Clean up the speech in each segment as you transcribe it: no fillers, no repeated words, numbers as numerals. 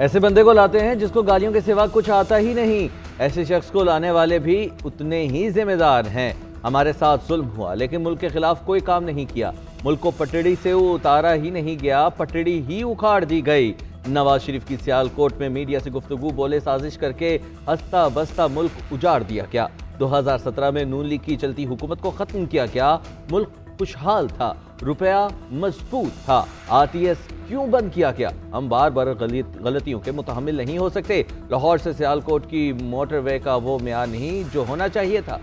ऐसे बंदे को लाते हैं जिसको गालियों के सिवा कुछ आता ही नहीं। ऐसे शख्स को लाने वाले भी उतने ही जिम्मेदार हैं। हमारे साथ जुल्म हुआ लेकिन मुल्क के खिलाफ कोई काम नहीं किया। मुल्क को पटड़ी से उतारा ही नहीं गया, पटड़ी ही उखाड़ दी गई। नवाज शरीफ की सियालकोट में मीडिया से गुफ्तगू, बोले साजिश करके हंसता बसता मुल्क उजाड़ दिया क्या? 2017 में नून लीग की चलती हुकूमत को खत्म किया क्या? मुल्क खुशहाल था, रुपया मजबूत था, आरटीएस क्यों बंद किया क्या? हम बार बार गलतियों के मुतहम्मिल नहीं हो सकते। लाहौर से सियालकोट की मोटरवे का वो म्यार नहीं जो होना चाहिए था।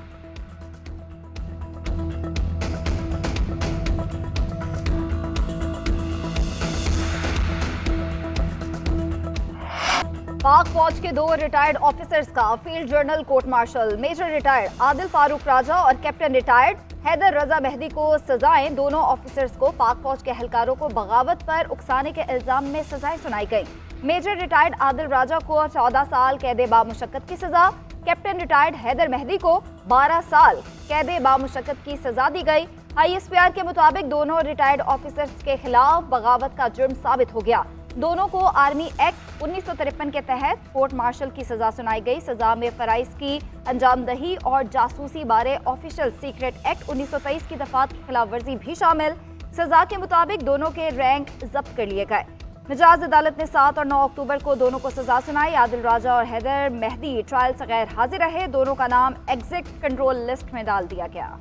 पाक फौज के 2 रिटायर्ड ऑफिसर्स का field general court martial, major retired Adil Farooq Raja और कैप्टन रिटायर्ड हैदर रजा मेहदी को सजाएं। दोनों ऑफिसर्स को पाक फौज के एहलकारों को बगावत पर उकसाने के इल्जाम में सजाएं सुनाई गई। मेजर रिटायर्ड आदिल राजा को 14 साल कैद बामुशक्कत की सजा, कैप्टन रिटायर्ड हैदर मेहदी को 12 साल कैद बामुशक्कत की सजा दी गई। ISPR के मुताबिक दोनों रिटायर्ड ऑफिसर्स के खिलाफ बगावत का जुर्म साबित हो गया। दोनों को आर्मी एक्ट 1953 के तहत कोर्ट मार्शल की सजा सुनाई गई। सजा में फराइज की अंजामदही और जासूसी बारे ऑफिशियल सीक्रेट एक्ट 1923 की दफात की खिलाफ वर्जी भी शामिल। सजा के मुताबिक दोनों के रैंक जब्त कर लिए गए। मिजाज अदालत ने 7 और 9 अक्टूबर को दोनों को सजा सुनाई। आदिल राजा और हैदर मेहदी ट्रायल से गैर हाजिर रहे। दोनों का नाम एग्जिट कंट्रोल लिस्ट में डाल दिया गया।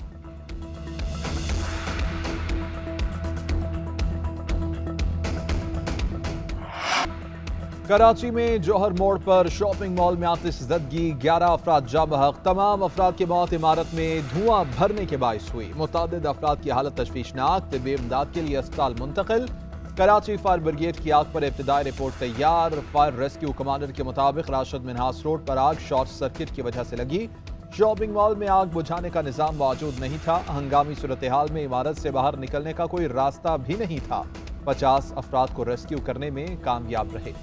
कराची में जौहर मोड़ पर शॉपिंग मॉल में आतिशज़दगी, 11 अफराद जाँ बहक। तमाम अफराद की मौत इमारत में धुआं भरने के बाइस हुई। मुतअद्दिद अफराद की हालत तशवीशनाक, तिब्बी इमदाद के लिए अस्पताल मुंतकिल। कराची फायर ब्रिगेड की आग पर इब्तिदाई रिपोर्ट तैयार। फायर रेस्क्यू कमांडर के मुताबिक राशिद मिनहास रोड पर आग शॉर्ट सर्किट की वजह से लगी। शॉपिंग मॉल में आग बुझाने का निजाम मौजूद नहीं था। हंगामी सूरत हाल में इमारत से बाहर निकलने का कोई रास्ता भी नहीं था। 50 अफराद को रेस्क्यू करने में कामयाब रहे।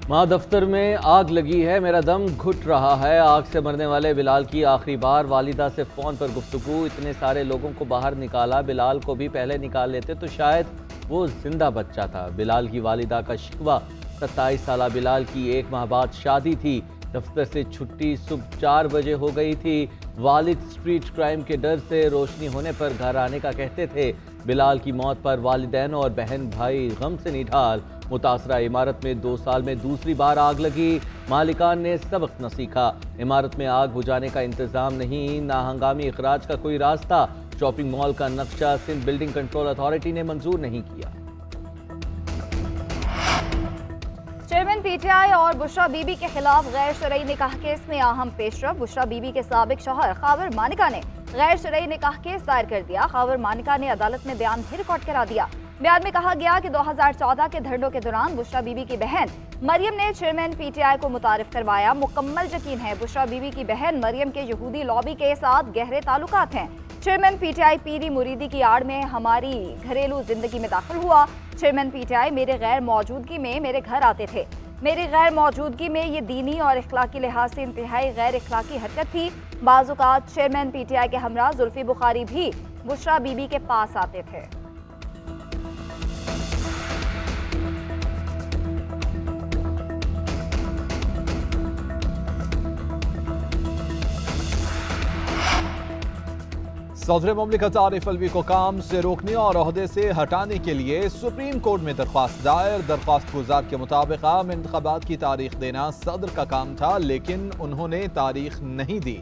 माँ दफ्तर में आग लगी है, मेरा दम घुट रहा है। आग से मरने वाले बिलाल की आखिरी बार वालिदा से फ़ोन पर गुफ्तगू। इतने सारे लोगों को बाहर निकाला, बिलाल को भी पहले निकाल लेते तो शायद वो जिंदा बच्चा था। बिलाल की वालिदा का शिकवा, 27 साला बिलाल की 1 माह बाद शादी थी। दफ्तर से छुट्टी सुबह 4 बजे हो गई थी। वालिद स्ट्रीट क्राइम के डर से रोशनी होने पर घर आने का कहते थे। बिलाल की मौत पर वालिदैन और बहन भाई गम से निढाल। मुतासरा इमारत में 2 साल में दूसरी बार आग लगी। मालिकान ने सबक न सीखा। इमारत में आग बुझाने का इंतजाम नहीं, ना हंगामी इखराज का कोई रास्ता। शॉपिंग मॉल का नक्शा सिंध बिल्डिंग कंट्रोल अथॉरिटी ने मंजूर नहीं किया। चेयरमैन PTI और बुशरा बीबी के खिलाफ गैर शरई निकाह केस में अहम पेशरफ। बुशरा बीबी के साबिक शौहर खावर मानिका ने गैर शरई निकाह केस दायर कर दिया। खावर मानिका ने अदालत में बयान भी रिकॉर्ड करा दिया। बयान में कहा गया कि 2014 के धरनों के दौरान बुशरा बीबी की बहन मरियम ने चेयरमैन PTI को मुतारिफ करवाया। मुकम्मल यकीन है बुशरा बीबी की बहन मरियम के यहूदी लॉबी के साथ गहरे ताल्लुकात हैं। चेयरमैन PTI पीरी मुरीदी की आड़ में हमारी घरेलू जिंदगी में दाखिल हुआ। चेयरमैन PTI मेरे गैर मौजूदगी में मेरे घर आते थे। मेरी गैर मौजूदगी में ये दीनी और इखलाकी लिहाज से इंतहाई गैर इखलाकी हरकत थी। बाज़-औक़ात चेयरमैन PTI के हमरा जुल्फी बुखारी भी बुशरा बीबी के पास आते थे। सदर मुमलिकत आरिफ अलवी को काम से रोकने और ओहदे से हटाने के लिए सुप्रीम कोर्ट में दरख्वास्त दायर। दरख्वास्त गुजार के मुताबिक आम इंतखाबात की तारीख देना सदर का काम था, लेकिन उन्होंने तारीख नहीं दी।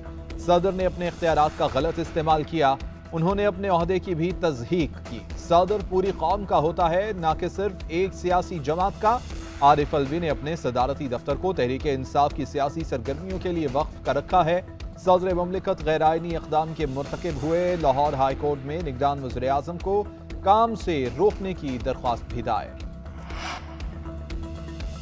सदर ने अपने इख्तियारात का गलत इस्तेमाल किया। उन्होंने अपने ओहदे की भी तज़हीक की। सदर पूरी कौम का होता है, न कि सिर्फ एक सियासी जमात का। आरिफ अलवी ने अपने सदारती दफ्तर को तहरीक इंसाफ की सियासी सरगर्मियों के लिए वक्फ कर रखा है। सदर मुमलिकत गैर आइनी इक़दाम के मुर्तकिब हुए। लाहौर हाई कोर्ट में निगरान वज़ीर आज़म को काम से रोकने की दरख्वास्त भी दायर।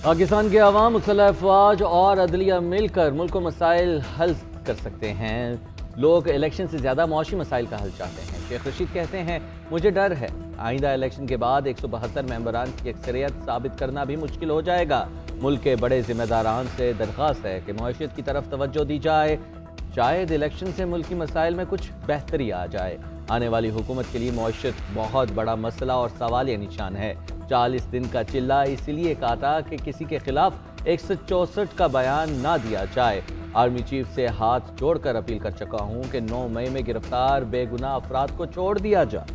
पाकिस्तान के अवाम, मुसल्लह अफवाज और अदलिया मिलकर मुल्क को मसाइल हल कर सकते हैं। लोग इलेक्शन से ज़्यादा मौशी मसाइल का हल चाहते हैं। शेख रशीद कहते हैं, मुझे डर है आइंदा इलेक्शन के बाद 172 मेंबरान की अक्सरियत साबित करना भी मुश्किल हो जाएगा। मुल्क के बड़े जिम्मेदारान से दरख्वास्त है कि मईशत की तरफ तवज्जो दी जाए। शायद इलेक्शन से मुल्की मसाइल में कुछ बेहतरी आ जाए। आने वाली हुकूमत के लिए मईशत बहुत बड़ा मसला और सवालिया निशान है। 40 दिन का चिल्ला इसलिए काटा कि किसी के खिलाफ 164 का बयान ना दिया जाए। आर्मी चीफ से हाथ जोड़कर अपील कर चुका हूं कि 9 मई में गिरफ्तार बेगुनाह अफराद को छोड़ दिया जाए।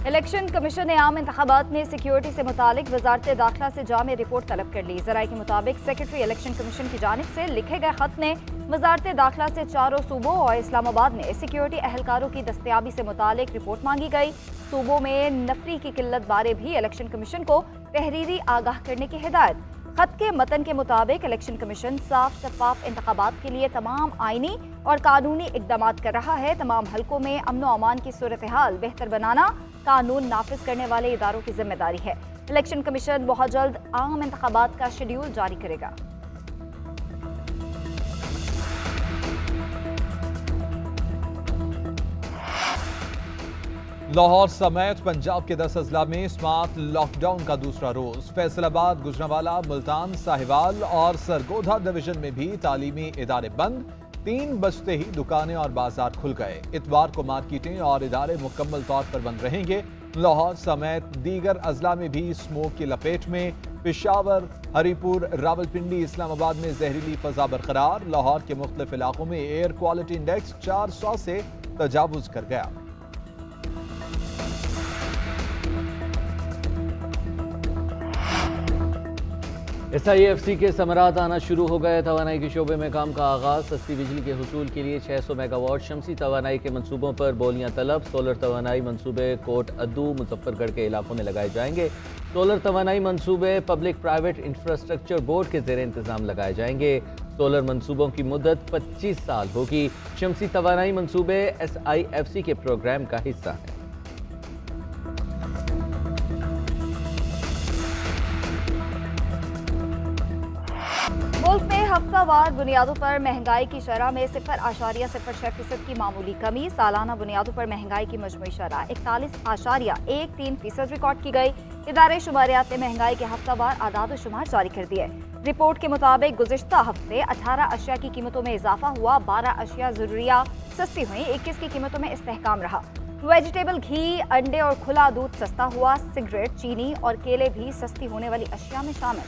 इलेक्शन कमीशन ने आम इंतखाबात में सिक्योरिटी से मुतालिक वजारत दाखिला से जामे रिपोर्ट तलब कर ली। जराये के मुताबिक सेक्रेटरी इलेक्शन कमीशन की जानिब से लिखे गए खत में वजारत दाखिला से चारों सूबों और इस्लामाबाद में सिक्योरिटी एहलकारों की दस्तयाबी से मुतालिक रिपोर्ट मांगी गई। सूबों में नफरी की किल्लत बारे भी इलेक्शन कमीशन को तहरीरी आगाह करने की हिदायत। खत के मतन के मुताबिक इलेक्शन कमीशन साफ शफाफ इंतखाबात के लिए तमाम आईनी और कानूनी इकदाम कर रहा है। तमाम हलकों में अमन व अमान की सूरत हाल बेहतर बनाना कानून नाफिज करने वाले इदारों की जिम्मेदारी है। इलेक्शन कमीशन बहुत जल्द आम इंतखाबात का शेड्यूल जारी करेगा। लाहौर समेत पंजाब के 10 अजला में स्मार्ट लॉकडाउन का दूसरा रोज। फैसलाबाद, गुजरांवाला, मुल्तान, साहिवाल और सरगोधा डिवीजन में भी तालीमी इदारे बंद। 3 बजते ही दुकानें और बाजार खुल गए। इतवार को मार्केटें और इदारे मुकम्मल तौर पर बंद रहेंगे। लाहौर समेत दीगर अजला में भी स्मोक की लपेट में। पेशावर, हरीपुर, रावलपिंडी, इस्लामाबाद में जहरीली फजा बरकरार। लाहौर के मुख्तलिफ इलाकों में एयर क्वालिटी इंडेक्स 400 से तजावुज कर गया। SIFC के समरात आना शुरू हो गए। तवानाई के शोबे में काम का आगाज। सस्ती बिजली के हुसूल के लिए 600 मेगावाट शमसी तवानाई के मनसूबों पर बोलियां तलब। सोलर तवानाई मनसूबे कोट अद्दू, मुजफ्फरगढ़ के इलाकों में लगाए जाएंगे। सोलर तवानाई मनसूबे पब्लिक प्राइवेट इंफ्रास्ट्रक्चर बोर्ड के जेर इंतजाम लगाए जाएंगे। सोलर मनसूबों की मुद्दत 25 साल होगी। शमसी तवानाई मनसूबे SIFC के प्रोग्राम का हिस्सा है। मुल्क में हफ्तावार बुनियादों पर महंगाई की शरह में 0.06% की मामूली कमी। सालाना बुनियादों पर महंगाई की मजमूई शरह 41.13% रिकॉर्ड की गई। इदारे शुमारियात ने महंगाई के हफ्तावार आदाद शुमार जारी कर दिए। रिपोर्ट के मुताबिक गुज़िश्ता हफ्ते 18 अशिया की कीमतों में इजाफा हुआ। 12 अशिया ज़रूरिया सस्ती हुई। 21 की कीमतों में इस्तेहकाम रहा। वेजिटेबल, घी, अंडे और खुला दूध सस्ता हुआ। सिगरेट, चीनी और केले भी सस्ती होने वाली अशिया में शामिल।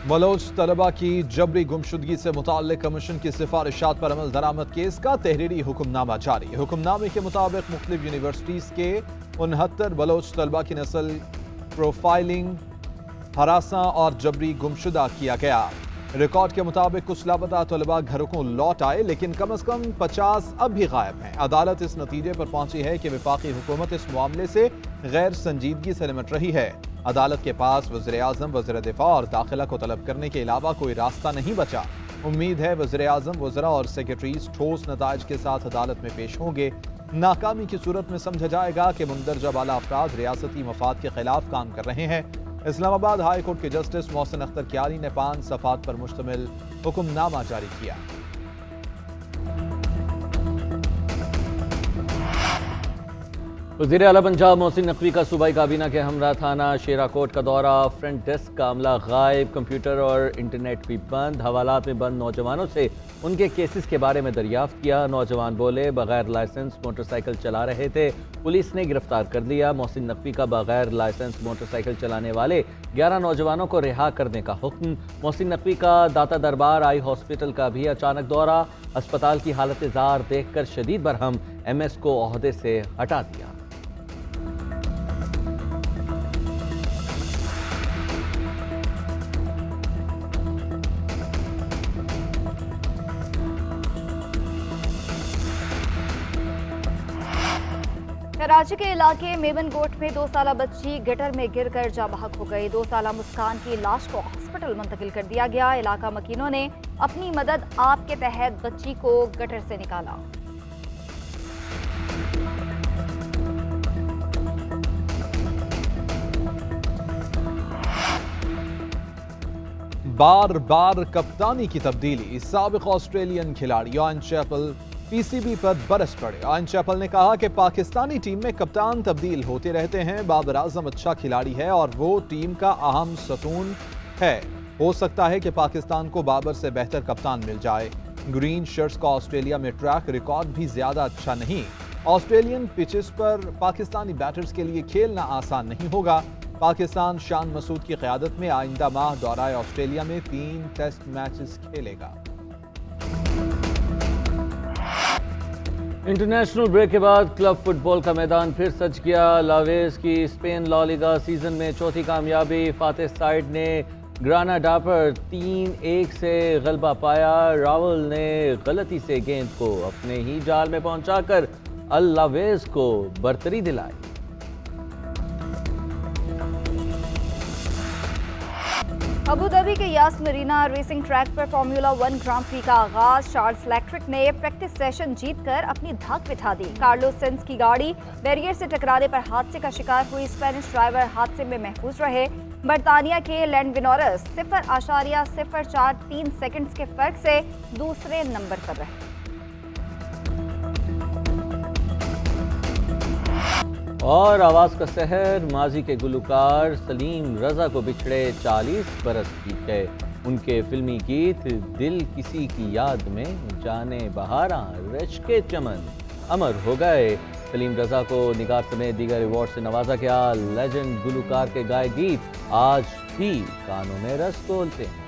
बलोच तलबा की जबरी गुमशुदगी से मुताल्लिक कमीशन की सिफारिशात पर अमल दरामद केस का तहरीरी हुक्मनामा जारी। हुक्मनामे के मुताबिक मुख्तलिफ यूनिवर्सिटीज़ के 69 बलोच तलबा की नस्ल प्रोफाइलिंग, हरासा और जबरी गुमशुदा किया गया। रिकॉर्ड के मुताबिक कुछ लापता तलबा घरों को लौट आए, लेकिन कम अज कम 50 अब भी गायब हैं। अदालत इस नतीजे पर पहुंची है कि वफाकी हुकूमत इस मामले से गैर संजीदगी से निपट रही है। अदालत के पास वज़ीर आज़म, वज़ीर दिफा और दाखिला को तलब करने के अलावा कोई रास्ता नहीं बचा। उम्मीद है वज़ीर आज़म, वज़रा और सेक्रेटरीज ठोस नताइज के साथ अदालत में पेश होंगे। नाकामी की सूरत में समझा जाएगा कि मुंदरजा बाला अफराद रियासती मफाद के खिलाफ काम कर रहे हैं। इस्लामाबाद हाई कोर्ट के जस्टिस मोहसिन अख्तर क्यारी ने 5 सफ़ात पर मुश्तमिल हुक्मनामा जारी किया। वज़ीर आला पंजाब मोहसिन नकवी का सूबाई काबीना के हमरा थाना शेराकोट का दौरा। फ्रंट डेस्क का अमला गायब, कंप्यूटर और इंटरनेट भी बंद। हवालात में बंद नौजवानों से उनके केसेस के बारे में दरियाफ्त किया। नौजवान बोले बगैर लाइसेंस मोटरसाइकिल चला रहे थे, पुलिस ने गिरफ्तार कर लिया। मोहसिन नकवी का बगैर लाइसेंस मोटरसाइकिल चलाने वाले 11 नौजवानों को रिहा करने का हुक्म। मोहसिन नकवी का दाता दरबार आई हॉस्पिटल का भी अचानक दौरा। अस्पताल की हालत जार देखकर शदीद बरहम, MS को ओहदे से हटा दिया। कराची के इलाके मेमनगोट में 2 साला बच्ची गटर में गिरकर जाँ बहक हो गई। 2 साला मुस्कान की लाश को हॉस्पिटल मुंतकिल कर दिया गया। इलाका मकीनों ने अपनी मदद आप के तहत बच्ची को गटर से निकाला। बार बार कप्तानी की तब्दीली। साबिक ऑस्ट्रेलियन खिलाड़ी यान चैपल पीसीबी पर बरस पड़े। आयन चैपल ने कहा कि पाकिस्तानी टीम में कप्तान तब्दील होते रहते हैं। बाबर आजम अच्छा खिलाड़ी है और वो टीम का अहम सतून है। हो सकता है कि पाकिस्तान को बाबर से बेहतर कप्तान मिल जाए। ग्रीन शर्ट्स का ऑस्ट्रेलिया में ट्रैक रिकॉर्ड भी ज्यादा अच्छा नहीं। ऑस्ट्रेलियन पिचेस पर पाकिस्तानी बैटर्स के लिए खेलना आसान नहीं होगा। पाकिस्तान शान मसूद की क़यादत में आइंदा माह दौराए ऑस्ट्रेलिया में 3 टेस्ट मैचेस खेलेगा। इंटरनेशनल ब्रेक के बाद क्लब फुटबॉल का मैदान फिर सज गया। लावेज की स्पेन ला लीगा सीजन में चौथी कामयाबी। फातेह साइड ने ग्रानाडा पर 3-1 से गलबा पाया। रावल ने गलती से गेंद को अपने ही जाल में पहुंचाकर अल लावेज को बरतरी दिलाई। अबू धाबी के यास मरीना रेसिंग ट्रैक पर फार्मूला 1 ग्रां प्री का आगाज। चार्ल्स लेक्ट्रिक ने प्रैक्टिस सेशन जीतकर अपनी धाक बिठा दी। कार्लोस सेंस की गाड़ी बैरियर से टकराने पर हादसे का शिकार हुई। स्पेनिश ड्राइवर हादसे में महफूज रहे। बर्तानिया के लैंडविनोरस 0.043 सेकंड्स के फर्क से दूसरे नंबर पर रहे। और आवाज़ का सहर माजी के गुलकार सलीम रजा को बिछड़े 40 बरस बीत गए। उनके फिल्मी गीत दिल किसी की याद में, जाने बहारा, रश्के चमन अमर हो गए। सलीम रजा को निगार समेत दीगर अवार्ड से नवाजा गया। लेजेंड गुलकार के गाए गीत आज भी कानों में रस तोलते हैं।